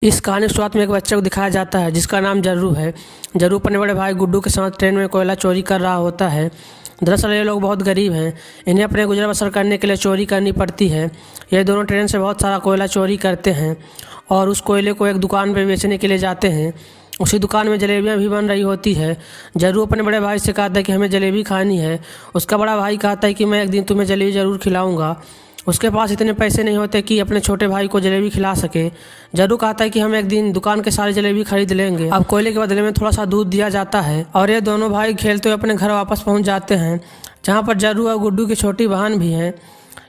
इस कहानी की शुरुआत में एक बच्चे को दिखाया जाता है जिसका नाम जर्रू है। जर्रू अपने बड़े भाई गुड्डू के साथ ट्रेन में कोयला चोरी कर रहा होता है। दरअसल ये लोग बहुत गरीब हैं, इन्हें अपने गुजर बसर करने के लिए चोरी करनी पड़ती है। ये दोनों ट्रेन से बहुत सारा कोयला चोरी करते हैं और उस कोयले को एक दुकान पर बेचने के लिए जाते हैं। उसी दुकान में जलेबियाँ भी बन रही होती है। जर्रू अपने बड़े भाई से कहता है कि हमें जलेबी खानी है। उसका बड़ा भाई कहता है कि मैं एक दिन तुम्हें जलेबी ज़रूर खिलाऊंगा। उसके पास इतने पैसे नहीं होते कि अपने छोटे भाई को जलेबी खिला सके। जर्रू कहता है कि हम एक दिन दुकान के सारी जलेबी खरीद लेंगे। अब कोयले के बदले में थोड़ा सा दूध दिया जाता है और ये दोनों भाई खेलते हुए अपने घर वापस पहुंच जाते हैं, जहां पर जर्रू और गुड्डू की छोटी बहन भी है।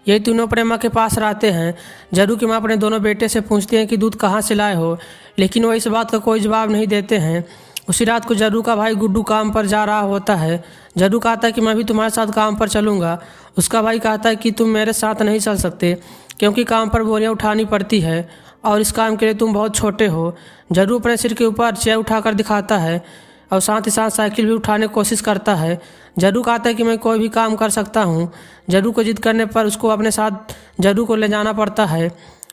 ये तीनों अपने माँ के पास रहते हैं। जर्रू की माँ अपने दोनों बेटे से पूछती हैं कि दूध कहाँ से लाए हो, लेकिन वो इस बात का कोई जवाब नहीं देते हैं। उसी रात को जर्रू का भाई गुड्डू काम पर जा रहा होता है। जर्रू कहता है कि मैं भी तुम्हारे साथ काम पर चलूँगा। उसका भाई कहता है कि तुम मेरे साथ नहीं चल सकते क्योंकि काम पर बोरियां उठानी पड़ती है और इस काम के लिए तुम बहुत छोटे हो। जर्रू अपने सिर के ऊपर चेयर उठाकर दिखाता है और साथ ही साथ साइकिल भी उठाने की कोशिश करता है। जर्रू कहता है कि मैं कोई भी काम कर सकता हूँ। जर्रू को जिद करने पर उसको अपने साथ जर्रू को ले जाना पड़ता है।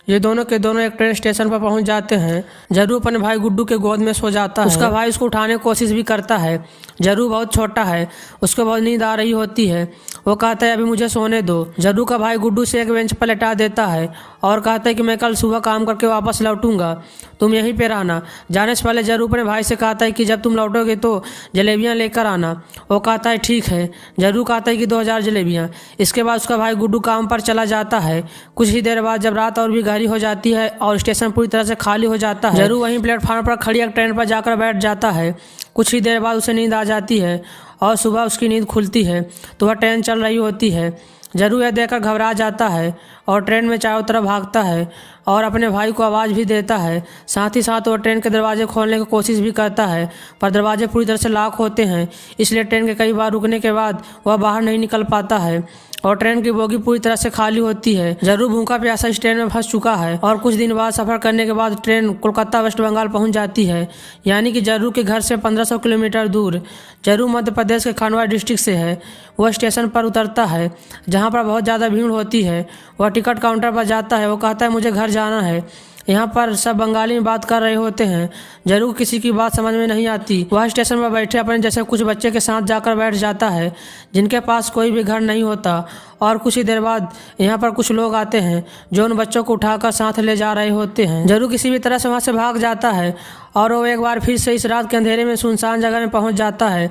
ये दोनों के दोनों एक ट्रेन स्टेशन पर पहुंच जाते हैं। जर्रू अपने भाई गुड्डू के गोद में सो जाता है। उसका भाई उसको उठाने की कोशिश भी करता है। जर्रू बहुत छोटा है, उसको बहुत नींद आ रही होती है। वो कहता है अभी मुझे सोने दो। जर्रू का भाई गुड्डू से एक बेंच पर लेटा देता है और कहता है कि मैं कल सुबह काम करके वापस लौटूंगा, तुम यहीं पे रहना। जाने से पहले जर्रू अपने भाई से कहता है कि जब तुम लौटोगे तो जलेबियाँ लेकर आना। वो कहता है ठीक है। जर्रू कहता है कि 2000 जलेबियाँ। इसके बाद उसका भाई गुड्डू काम पर चला जाता है। कुछ ही देर बाद जब रात और भी गहरी हो जाती है और स्टेशन पूरी तरह से खाली हो जाता है, जर्रू वहीं प्लेटफार्म पर खड़ी एक ट्रेन पर जाकर बैठ जाता है। कुछ ही देर बाद उसे नींद आ जाती है और सुबह उसकी नींद खुलती है तो वह ट्रेन चल रही होती है। जर्रू यह देखकर घबरा जाता है और ट्रेन में चारों तरफ भागता है और अपने भाई को आवाज़ भी देता है। साथ ही साथ वह ट्रेन के दरवाजे खोलने की कोशिश भी करता है, पर दरवाजे पूरी तरह से लॉक होते हैं, इसलिए ट्रेन के कई बार रुकने के बाद वह बाहर नहीं निकल पाता है और ट्रेन की बोगी पूरी तरह से खाली होती है। जर्रू भूखा प्यासा इस ट्रेन में फंस चुका है और कुछ दिन बाद सफर करने के बाद ट्रेन कोलकाता वेस्ट बंगाल पहुंच जाती है, यानी कि जर्रू के घर से 1500 किलोमीटर दूर। जर्रू मध्य प्रदेश के खंडवा डिस्ट्रिक्ट से है। वह स्टेशन पर उतरता है जहाँ पर बहुत ज़्यादा भीड़ होती है। वह टिकट काउंटर पर जाता है। वो कहता है मुझे घर जाना है। यहाँ पर सब बंगाली में बात कर रहे होते हैं। जर्रू को किसी की बात समझ में नहीं आती। वह स्टेशन पर बैठे अपने जैसे कुछ बच्चे के साथ जाकर बैठ जाता है जिनके पास कोई भी घर नहीं होता। और कुछ ही देर बाद यहाँ पर कुछ लोग आते हैं जो उन बच्चों को उठाकर साथ ले जा रहे होते हैं। जर्रू किसी भी तरह से वहाँ से भाग जाता है और वो एक बार फिर से इस रात के अंधेरे में सुनसान जगह में पहुँच जाता है।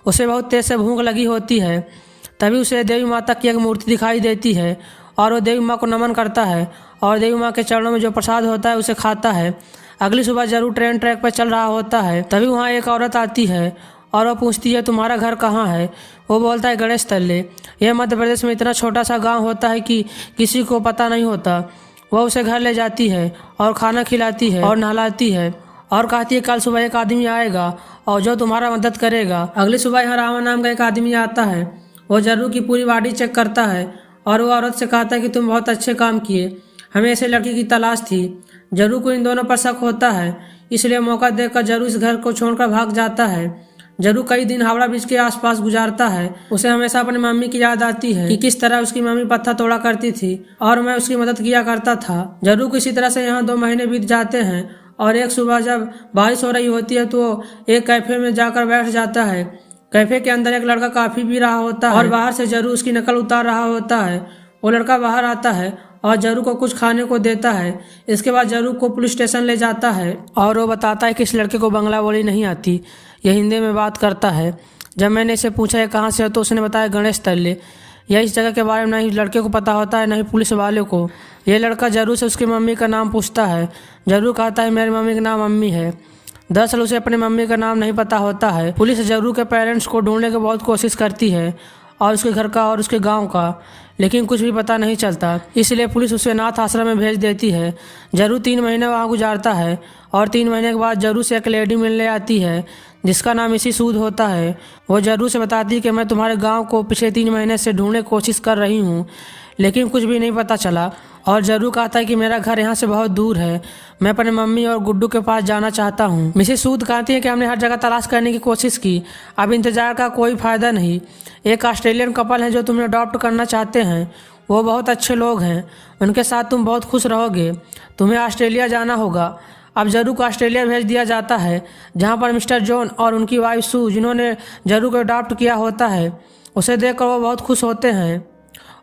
उसे बहुत तेज से भूख लगी होती है। तभी उसे देवी माता की एक मूर्ति दिखाई देती है और वो देवी माँ को नमन करता है और देवी माँ के चरणों में जो प्रसाद होता है उसे खाता है। अगली सुबह जर्रू ट्रेन ट्रैक पर चल रहा होता है। तभी वहाँ एक औरत आती है और वो पूछती है तुम्हारा घर कहाँ है। वो बोलता है गणेश तल्ले। यह मध्य प्रदेश में इतना छोटा सा गाँव होता है कि किसी को पता नहीं होता। वह उसे घर ले जाती है और खाना खिलाती है और नहलाती है और कहती है कल सुबह एक आदमी आएगा और जो तुम्हारा मदद करेगा। अगली सुबह यहाँ रामा नाम का एक आदमी आता है। वो जर्रू की पूरी बॉडी चेक करता है और वो औरत से कहता है कि तुम बहुत अच्छे काम किए, हमें ऐसे लड़की की तलाश थी। जर्रू को इन दोनों पर शक होता है, इसलिए मौका देखकर जर्रू इस घर को छोड़कर भाग जाता है। जर्रू कई दिन हावड़ा ब्रिज के आसपास गुजारता है। उसे हमेशा अपनी मम्मी की याद आती है कि किस तरह उसकी मम्मी पत्थर तोड़ा करती थी और मैं उसकी मदद किया करता था। जर्रू को इसी तरह से यहाँ 2 महीने बीत जाते हैं और एक सुबह जब बारिश हो रही होती है तो एक कैफे में जाकर बैठ जाता है। कैफे के अंदर एक लड़का काफी पी रहा होता है और बाहर से जर्रू उसकी नकल उतार रहा होता है। वो लड़का बाहर आता है और जर्रू को कुछ खाने को देता है। इसके बाद जर्रू को पुलिस स्टेशन ले जाता है और वो बताता है कि इस लड़के को बंगला बोली नहीं आती, यह हिंदी में बात करता है। जब मैंने इसे पूछा है कहाँ से हो तो उसने बताया गणेश तल्ले। यह इस जगह के बारे में नहीं लड़के को पता होता है, नहीं पुलिस वाले को। यह लड़का जर्रू से उसकी मम्मी का नाम पूछता है। जर्रू कहता है मेरी मम्मी का नाम अम्मी है। दरअसल उसे अपनी मम्मी का नाम नहीं पता होता है। पुलिस जर्रू के पेरेंट्स को ढूंढने की बहुत कोशिश करती है और उसके घर का और उसके गांव का, लेकिन कुछ भी पता नहीं चलता, इसलिए पुलिस उसे अनाथ आश्रम में भेज देती है। जर्रू 3 महीने वहाँ गुजारता है और 3 महीने के बाद जर्रू से एक लेडी मिलने आती है जिसका नाम इसी सूद होता है। वो जर्रू से बताती है कि मैं तुम्हारे गाँव को पिछले 3 महीने से ढूंढने की कोशिश कर रही हूँ, लेकिन कुछ भी नहीं पता चला। और जर्रू कहता है कि मेरा घर यहाँ से बहुत दूर है, मैं अपने मम्मी और गुड्डू के पास जाना चाहता हूँ। मिसेस सूद कहती है कि हमने हर जगह तलाश करने की कोशिश की, अब इंतजार का कोई फ़ायदा नहीं। एक ऑस्ट्रेलियन कपल है जो तुम्हें अडॉप्ट करना चाहते हैं, वो बहुत अच्छे लोग हैं, उनके साथ तुम बहुत खुश रहोगे। तुम्हें ऑस्ट्रेलिया जाना होगा। अब जरू को ऑस्ट्रेलिया भेज दिया जाता है, जहाँ पर मिस्टर जॉन और उनकी वाइफ सू, जिन्होंने जरू को अडॉप्ट किया होता है, उसे देखकर वो बहुत खुश होते हैं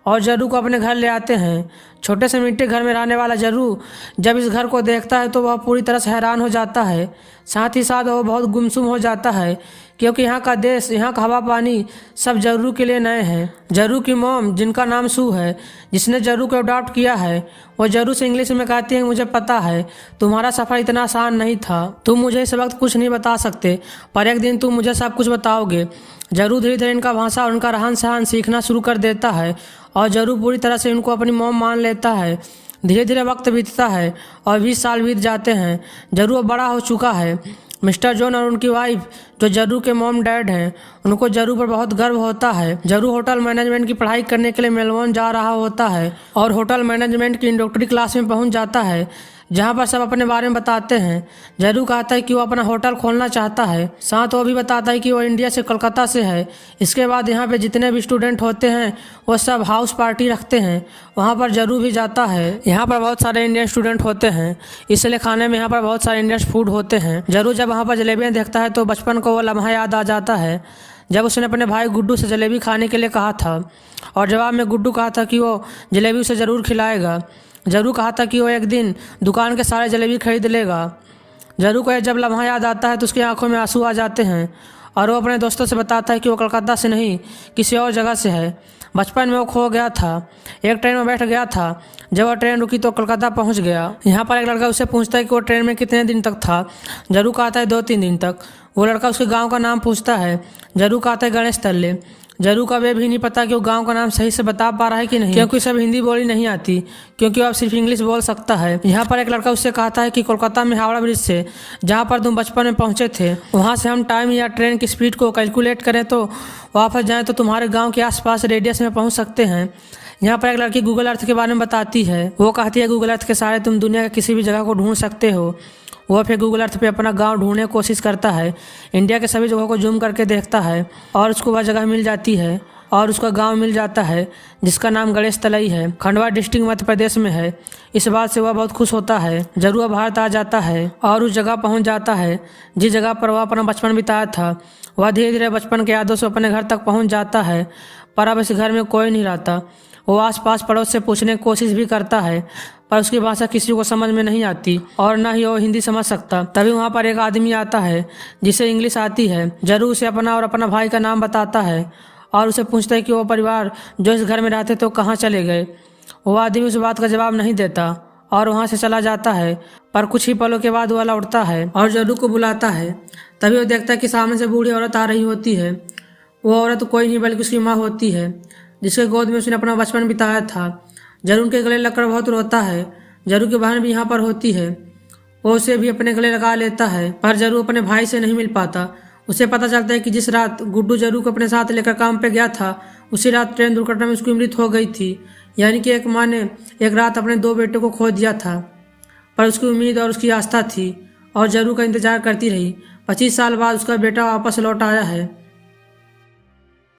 और जरू को अपने घर ले आते हैं। छोटे से मिट्टी घर में रहने वाला जरू जब इस घर को देखता है तो वह पूरी तरह से हैरान हो जाता है। साथ ही साथ वह बहुत गुमसुम हो जाता है, क्योंकि यहाँ का देश, यहाँ का हवा पानी सब जरू के लिए नए हैं। जरू की मॉम, जिनका नाम सू है, जिसने जरू को अडॉप्ट किया है, वो जरू से इंग्लिश में कहती है, मुझे पता है तुम्हारा सफ़र इतना आसान नहीं था, तुम मुझे इस वक्त कुछ नहीं बता सकते, पर एक दिन तुम मुझे सब कुछ बताओगे। जरू धीरे धीरे इनका भाषा और उनका रहन सहन सीखना शुरू कर देता है और जरू पूरी तरह से इनको अपनी मॉम मान लेता है। धीरे धीरे वक्त बीतता है और 20 साल बीत जाते हैं। जरू अब बड़ा हो चुका है। मिस्टर जॉन और उनकी वाइफ, जो जरू के मॉम डैड हैं, उनको जरू पर बहुत गर्व होता है। जरू होटल मैनेजमेंट की पढ़ाई करने के लिए मेलबोर्न जा रहा होता है और होटल मैनेजमेंट की इंट्रोडक्टरी क्लास में पहुंच जाता है, जहां पर सब अपने बारे में बताते हैं। जरू कहता है कि वो अपना होटल खोलना चाहता है, साथ वो भी बताता है कि वो इंडिया से, कोलकाता से है। इसके बाद यहाँ पे जितने भी स्टूडेंट होते हैं वो सब हाउस पार्टी रखते हैं, वहाँ पर जरू भी जाता है। यहाँ पर बहुत सारे इंडियन स्टूडेंट होते हैं, इसलिए खाने में यहाँ पर बहुत सारे इंडियन फूड होते हैं। जरू जब वहाँ पर जलेबियाँ देखता है तो बचपन को वो लम्हा याद आ जाता है, जब उसने अपने भाई गुड्डू से जलेबी खाने के लिए कहा था और जवाब में गुड्डू कहा था कि वो जलेबी उसे ज़रूर खिलाएगा। जरू कहा था कि वो एक दिन दुकान के सारे जलेबी खरीद लेगा। जरू को जब लम्हा याद आता है तो उसकी आंखों में आंसू आ जाते हैं और वो अपने दोस्तों से बताता है कि वो कोलकाता से नहीं, किसी और जगह से है। बचपन में वो खो गया था, एक ट्रेन में बैठ गया था, जब वह ट्रेन रुकी तो कोलकाता पहुंच गया। यहाँ पर एक लड़का उससे पूछता है कि वो ट्रेन में कितने दिन तक था। जरू कहता है 2-3 दिन तक। वो लड़का उसके गाँव का नाम पूछता है। जरू कहता है गणेश तल्ले। जरू का वे भी नहीं पता कि वो गांव का नाम सही से बता पा रहा है कि नहीं, क्योंकि सब हिंदी बोली नहीं आती, क्योंकि वो अब सिर्फ इंग्लिश बोल सकता है। यहाँ पर एक लड़का उससे कहता है कि कोलकाता में हावड़ा ब्रिज से, जहाँ पर तुम बचपन में पहुँचे थे, वहाँ से हम टाइम या ट्रेन की स्पीड को कैलकुलेट करें तो वापस जाएँ तो तुम्हारे गाँव के आसपास रेडियस में पहुँच सकते हैं। यहाँ पर एक लड़की गूगल अर्थ के बारे में बताती है। वो कहती है गूगल अर्थ के सहारे तुम दुनिया के किसी भी जगह को ढूंढ सकते हो। वह फिर गूगल अर्थ पे अपना गांव ढूंढने की कोशिश करता है, इंडिया के सभी जगहों को जूम करके देखता है और उसको वह जगह मिल जाती है और उसका गांव मिल जाता है, जिसका नाम गणेश तलई है, खंडवा डिस्ट्रिक्ट मध्य प्रदेश में है। इस बात से वह बहुत खुश होता है। जरू वह भारत आ जाता है और उस जगह पहुंच जाता है जिस जगह पर वह अपना बचपन बिताया था। वह धीरे धीरे बचपन के यादों से अपने घर तक पहुँच जाता है, पर अब इस घर में कोई नहीं रहता। वो आसपास पड़ोस से पूछने की कोशिश भी करता है, पर उसकी भाषा किसी को समझ में नहीं आती और न ही वो हिंदी समझ सकता। तभी वहाँ पर एक आदमी आता है जिसे इंग्लिश आती है। जरू उसे अपना और अपना भाई का नाम बताता है और उसे पूछता है कि वो परिवार जो इस घर में रहते तो कहाँ चले गए। वो आदमी उस बात का जवाब नहीं देता और वहाँ से चला जाता है, पर कुछ ही पलों के बाद वह लौटता है और जरू को बुलाता है। तभी वो देखता है कि सामने से बूढ़ी औरत आ रही होती है। वो औरत कोई नहीं बल्कि उसकी माँ होती है, जिसके गोद में उसने अपना बचपन बिताया था। जरू उनके गले लगकर बहुत रोता है। जरू की बहन भी यहाँ पर होती है, वो उसे भी अपने गले लगा लेता है, पर जरू अपने भाई से नहीं मिल पाता। उसे पता चलता है कि जिस रात गुड्डू जरू को अपने साथ लेकर काम पे गया था, उसी रात ट्रेन दुर्घटना में उसकी मृत्यु हो गई थी। यानी कि एक माँ ने एक रात अपने 2 बेटों को खो दिया था, पर उसकी उम्मीद और उसकी आस्था थी और जरू का इंतजार करती रही। 25 साल बाद उसका बेटा वापस लौट आया है।